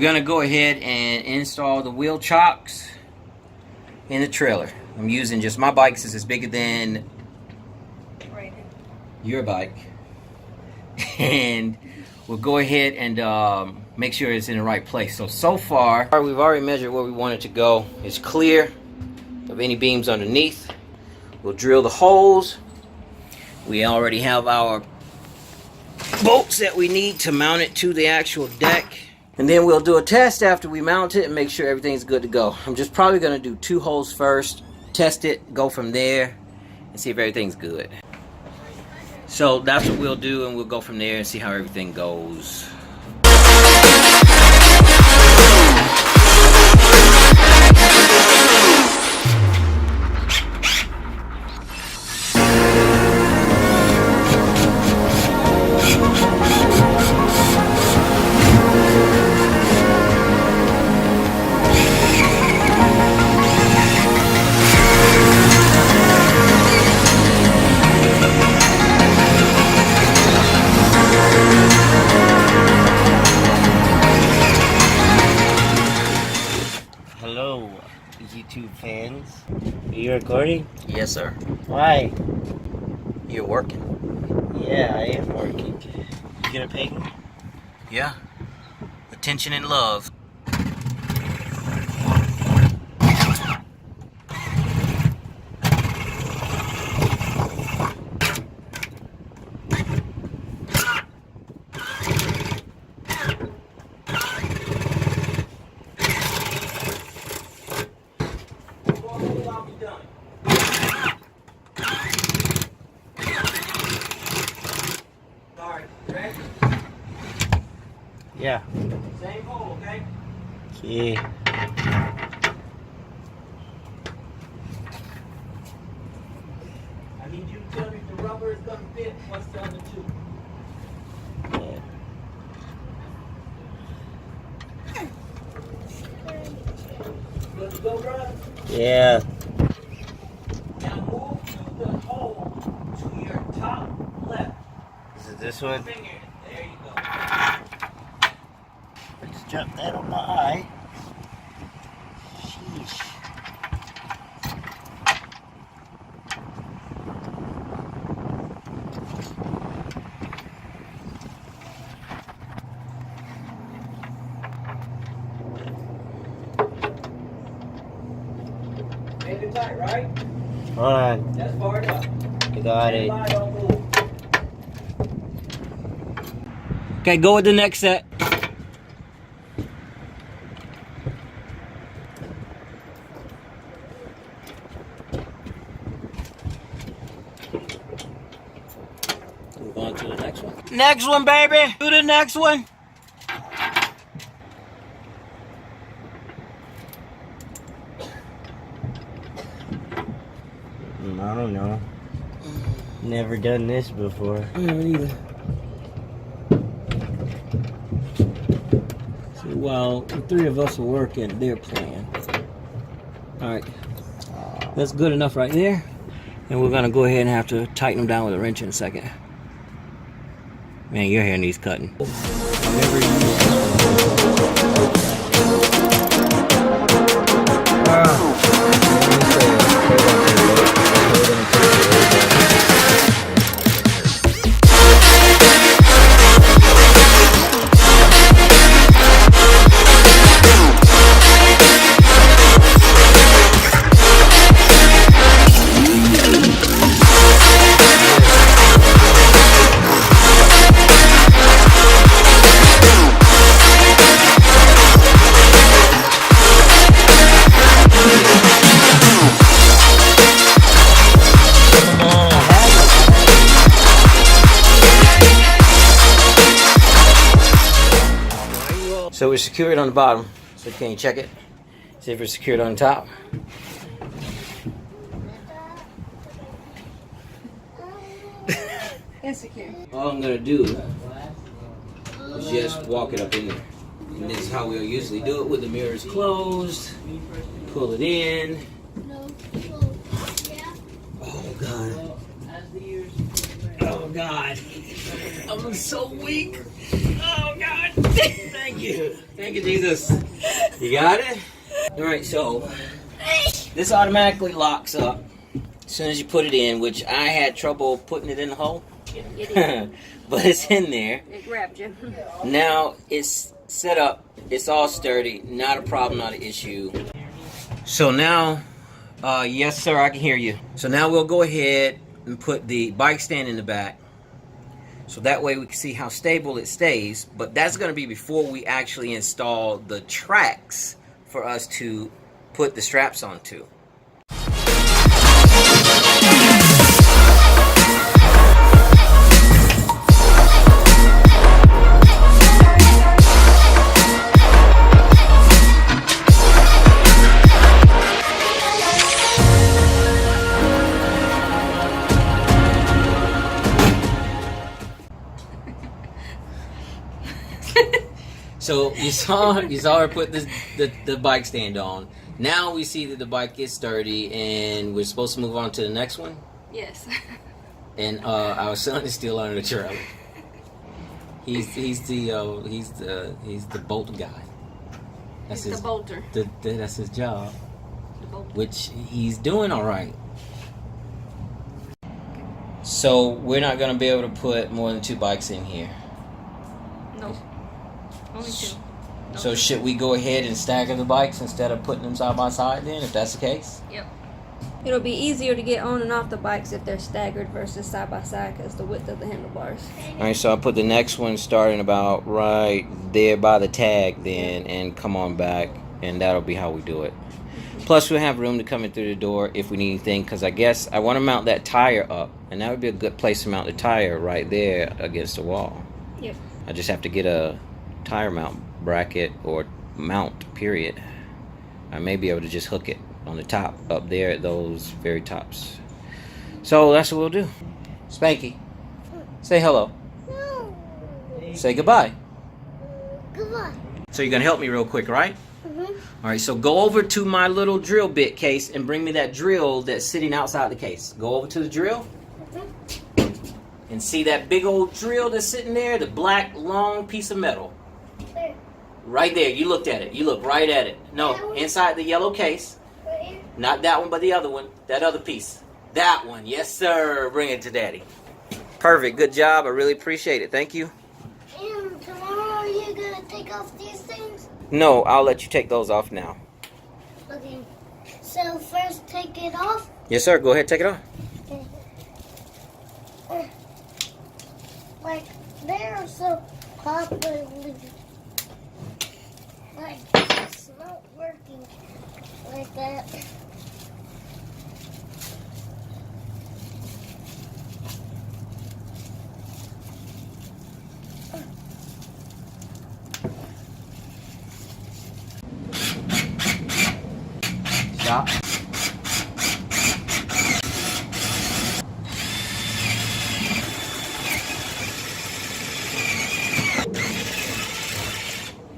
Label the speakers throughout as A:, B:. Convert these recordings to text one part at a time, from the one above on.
A: gonna go ahead and install the wheel chocks in the trailer. I'm using just my bike since it's bigger than your bike. And we'll go ahead and make sure it's in the right place. So far, we've already measured where we want it to go. It's clear of any beams underneath. We'll drill the holes. We already have our bolts that we need to mount it to the actual deck. And then we'll do a test after we mount it and make sure everything's good to go. I'm just probably gonna do 2 holes first, test it, go from there, and see if everything's good. So that's what we'll do, and we'll go from there and see how everything goes.
B: Hello, YouTube fans. Are you recording?
A: Yes, sir.
B: Why?
A: You're working.
B: Yeah, I am working. You gonna pay me?
A: Yeah. Attention and love.
B: Yeah.
A: Same hole, okay?
B: Okay.
A: I need you to tell me if the rubber is going to fit. What's the other 2? Good to go, bro?
B: Yeah.
A: Now move to the hole to your top left.
B: Is it this one?
A: Finger. There you go.
B: Just drop that on my eye. Sheesh.
A: Make it tight, right?
B: Hold on.
A: That's far enough.
B: I got it.
A: Don't move. Okay, go with the next set. Move on to the next one. Next one, baby. Do the next one.
B: I don't know. Never done this before.
A: I haven't either. So while the 3 of us are working, they're playing. Alright. That's good enough right there. And we're gonna go ahead and have to tighten them down with a wrench in a second. Man, your hair needs cutting. So we're secured on the bottom. So can you check it? See if it's secured on the top.
C: It's secure.
A: All I'm gonna do is just walk it up in there. And this is how we'll usually do it with the mirrors closed. Pull it in. Oh God. Oh God. I'm so weak. Oh God. Thank you. Thank you, Jesus. You got it? Alright, so this automatically locks up as soon as you put it in, which I had trouble putting it in the hole.
C: You did.
A: But it's in there.
C: It grabbed you.
A: Now it's set up. It's all sturdy. Not a problem, not an issue. So now, yes sir, I can hear you. So now we'll go ahead and put the bike stand in the back. So that way we can see how stable it stays. But that's going to be before we actually install the tracks for us to put the straps onto. So you saw her put the bike stand on. Now we see that the bike is sturdy, and we're supposed to move on to the next one.
C: Yes.
A: And our son is still under the trailer. He's the bolt guy. That's
C: He's
A: his
C: the bolter.
A: That's his job,
C: The bolter.
A: which he's doing all right. So we're not going to be able to put more than 2 bikes in here.
C: No. Only 2. No.
A: So should we go ahead and stagger the bikes instead of putting them side by side then, if that's the case?
C: Yep.
D: It'll be easier to get on and off the bikes if they're staggered versus side by side because the width of the handlebars.
A: Alright, so I'll put the next one starting about right there by the tag then, and come on back, and that'll be how we do it. Plus we'll have room to come in through the door if we need anything, because I guess I want to mount that tire up, and that would be a good place to mount the tire right there against the wall.
D: Yep.
A: I just have to get a tire mount bracket or mount, period. I may be able to just hook it on the top up there at those very tops. So that's what we'll do. Spanky, say hello.
E: No.
A: Say goodbye.
E: Goodbye.
A: So you're gonna help me real quick, right?
E: Mm-hmm.
A: All right, so go over to my little drill bit case and bring me that drill that's sitting outside the case. Go over to the drill and see that big old drill that's sitting there, the black long piece of metal.
E: Where?
A: Right there, you looked at it. You look right at it. No, inside the yellow case.
E: Right here?
A: Not that one, but the other one. That other piece. That one. Yes, sir. Bring it to Daddy. Perfect. Good job. I really appreciate it. Thank you.
E: And tomorrow you're gonna take off these things?
A: No, I'll let you take those off now.
E: Okay. So first take it off.
A: Yes, sir. Go ahead. Take it off.
E: Okay. Like they're so properly. Like it's not working like that.
A: Stop.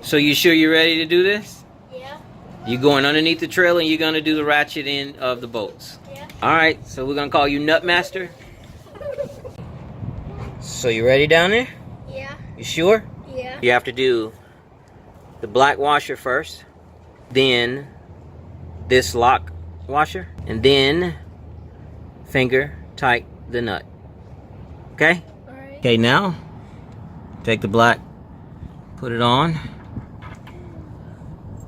A: So you sure you're ready to do this?
E: Yeah.
A: You going underneath the trailer and you're going to do the ratchet end of the bolts.
E: Yeah.
A: Alright, so we're going to call you Nutmaster. So you ready down there?
E: Yeah.
A: You sure?
E: Yeah.
A: You have to do the black washer first, then this lock washer, and then finger tight the nut. Okay?
E: Alright.
A: Okay, now take the black, put it on.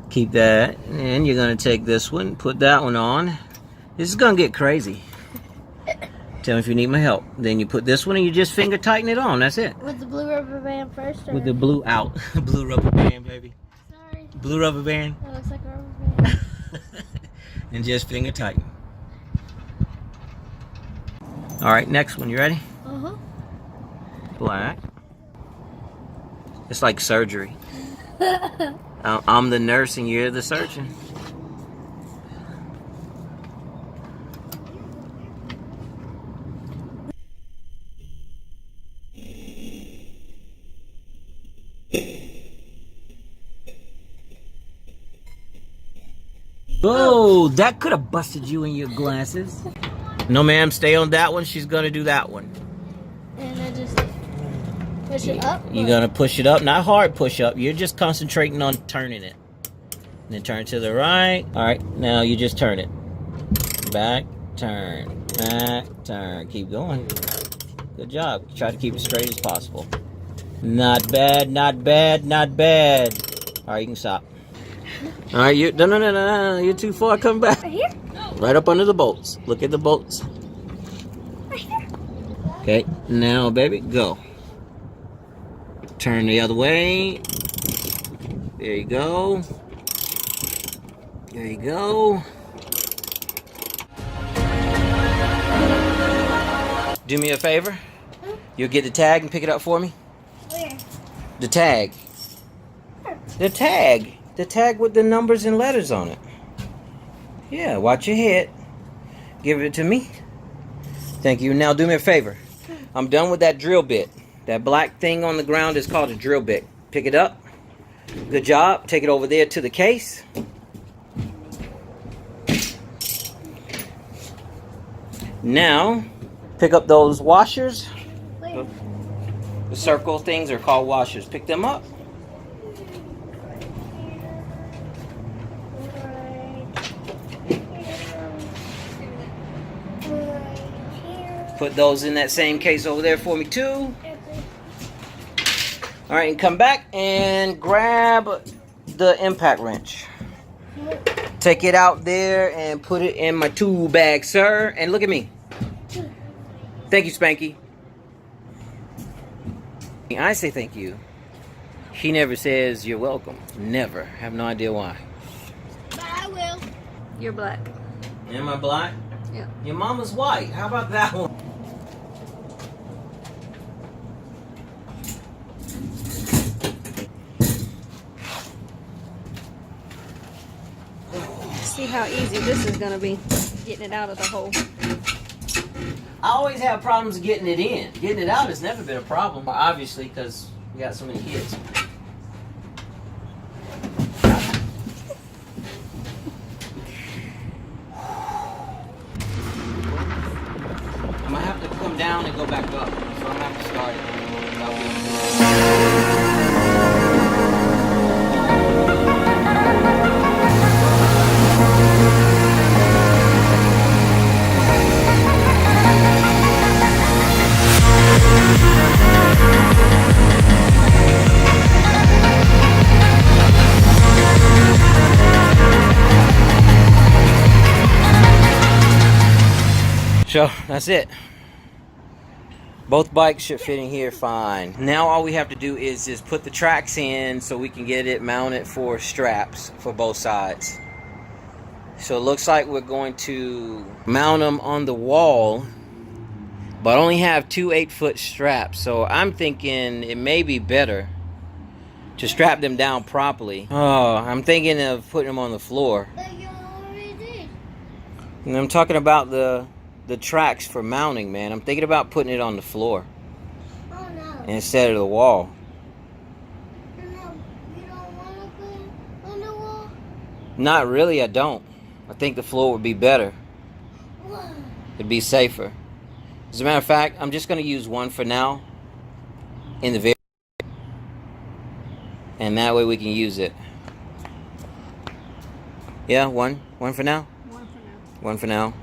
A: Keep that, and you're gonna take this one, put that one on. This is gonna get crazy. Tell me if you need my help. Then you put this one and you just finger tighten it on. That's it.
E: With the blue rubber band first? Or?
A: With the blue out. Blue rubber band, baby.
E: Sorry.
A: Blue rubber band.
E: That looks like a rubber band.
A: And just finger tighten. Alright, next one. You ready?
E: Uh-huh.
A: Black. It's like surgery. I'm the nurse and you're the surgeon. Oh, that could have busted you in your glasses. No, ma'am, stay on that one. She's gonna do that one.
E: And I just push it up.
A: You're gonna push it up, not hard push up. You're just concentrating on turning it. And then turn to the right. All right, now you just turn it. Back, turn, back, turn. Keep going. Good job. Try to keep it straight as possible. Not bad, not bad, not bad. All right, you can stop. All right, you no. You're too far. Come back.
E: Right here?
A: Right up under the bolts. Look at the bolts.
E: Right here.
A: Okay, now, baby, go. Turn the other way. There you go. There you go. Do me a favor. You'll get the tag and pick it up for me.
E: Where?
A: The tag. The tag. The tag with the numbers and letters on it. Yeah, watch your head. Give it to me. Thank you. Now do me a favor. I'm done with that drill bit. That black thing on the ground is called a drill bit. Pick it up. Good job. Take it over there to the case. Now, pick up those washers.
E: Where?
A: The circle things are called washers. Pick them up. Put those in that same case over there for me too. All right, and come back and grab the impact wrench. Take it out there and put it in my tool bag, sir. And look at me. Thank you, Spanky. I say thank you. He never says you're welcome. Never. Have no idea why.
E: But I will.
D: You're black.
A: Am I black?
D: Yeah.
A: Your mama's white. How about that one?
D: See how easy this is gonna be, getting it out of the hole.
A: I always have problems getting it in. Getting it out has never been a problem, obviously, because we got so many kids. I might have to come down and go back up, so I'm gonna have to start it. So that's it. Both bikes should fit in here fine. Now all we have to do is just put the tracks in so we can get it mounted for straps for both sides. So it looks like we're going to mount them on the wall, but only have two 8-foot straps. So I'm thinking it may be better to strap them down properly. Oh, I'm thinking of putting them on the floor.
E: But you already did.
A: And I'm talking about the tracks for mounting, man. I'm thinking about putting it on the floor
E: Oh no.
A: instead of the wall.
E: No, you don't want to put it on the wall?
A: Not really, I don't. I think the floor would be better.
E: What?
A: It'd be safer. As a matter of fact, I'm just going to use one for now in the video. And that way we can use it. Yeah, one for now?
D: One for now.
A: One for now.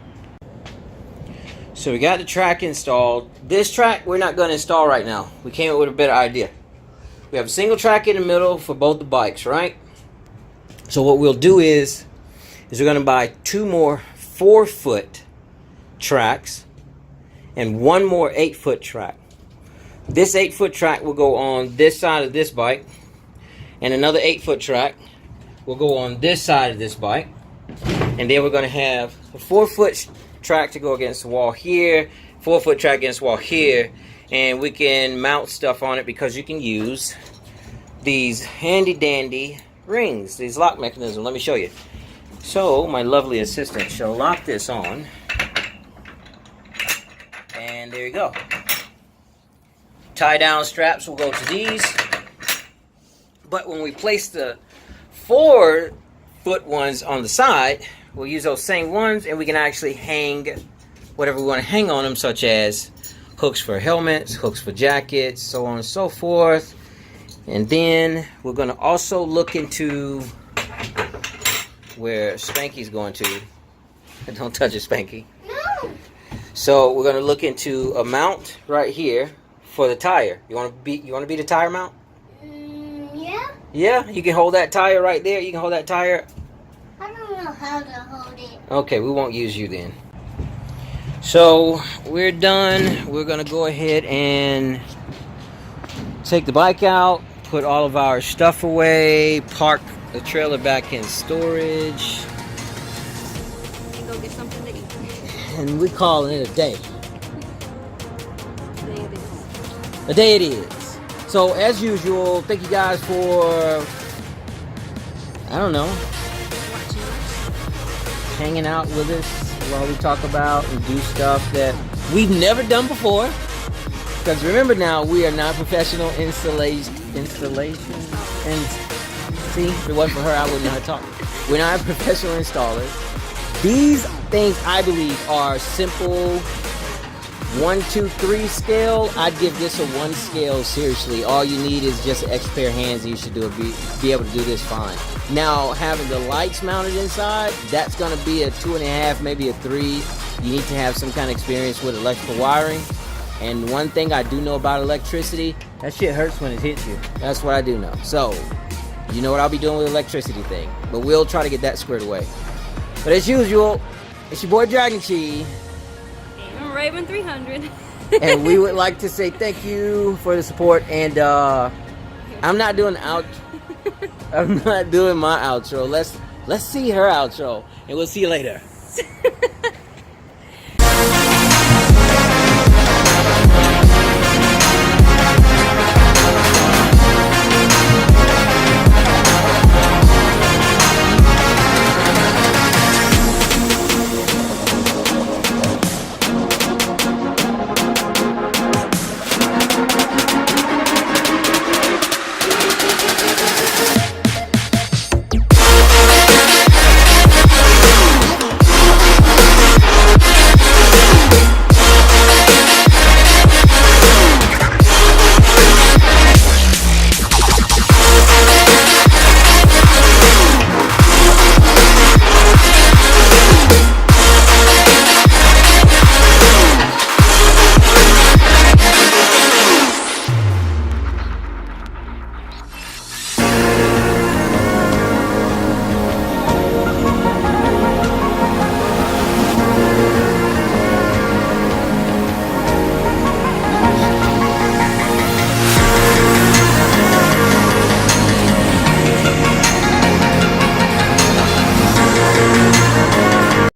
A: So we got the track installed. This track we're not going to install right now. We came up with a better idea. We have a single track in the middle for both the bikes, right? So what we'll do is we're going to buy two more 4-foot tracks and one more 8-foot track. This 8-foot track will go on this side of this bike, and another 8-foot track will go on this side of this bike. And then we're going to have a 4-foot track to go against the wall here, 4-foot track against the wall here, and we can mount stuff on it because you can use these handy dandy rings, these lock mechanisms. Let me show you. So my lovely assistant shall lock this on, and there you go. Tie down straps will go to these, but when we place the 4-foot ones on the side, we'll use those same ones, and we can actually hang whatever we want to hang on them, such as hooks for helmets, hooks for jackets, so on and so forth. And then we're going to also look into where Spanky's going to. Don't touch it, Spanky.
E: No.
A: So we're going to look into a mount right here for the tire. You want to be the tire mount?
E: Yeah.
A: Yeah, you can hold that tire right there. You can hold that tire.
E: I don't know how to hold it.
A: Okay, we won't use you then. So we're done. We're going to go ahead and take the bike out, put all of our stuff away, park the trailer back in storage,
C: And go get something to eat.
A: and we're calling it a day.
C: Today it is.
A: A day it is. So as usual, thank you guys for, I don't know,
C: Watching us.
A: hanging out with us while we talk about and do stuff that we've never done before. Because remember now, we are not professional installation. And see, if it wasn't for her, I wouldn't know how to talk. We're not professional installers. These things, I believe, are simple 1, 2, 3 scale. I'd give this a 1 scale. Seriously, all you need is just an extra pair of hands, and you should be able to do this fine. Now, having the lights mounted inside, that's going to be a 2.5, maybe a 3. You need to have some kind of experience with electrical wiring. And one thing I do know about electricity, that shit hurts when it hits you. That's what I do know. So, you know what I'll be doing with the electricity thing. But we'll try to get that squared away. But as usual, it's your boy Dragonchi.
C: And Raevyn300.
A: And we would like to say thank you for the support. And I'm not doing I'm not doing my outro. Let's see her outro. And we'll see you later.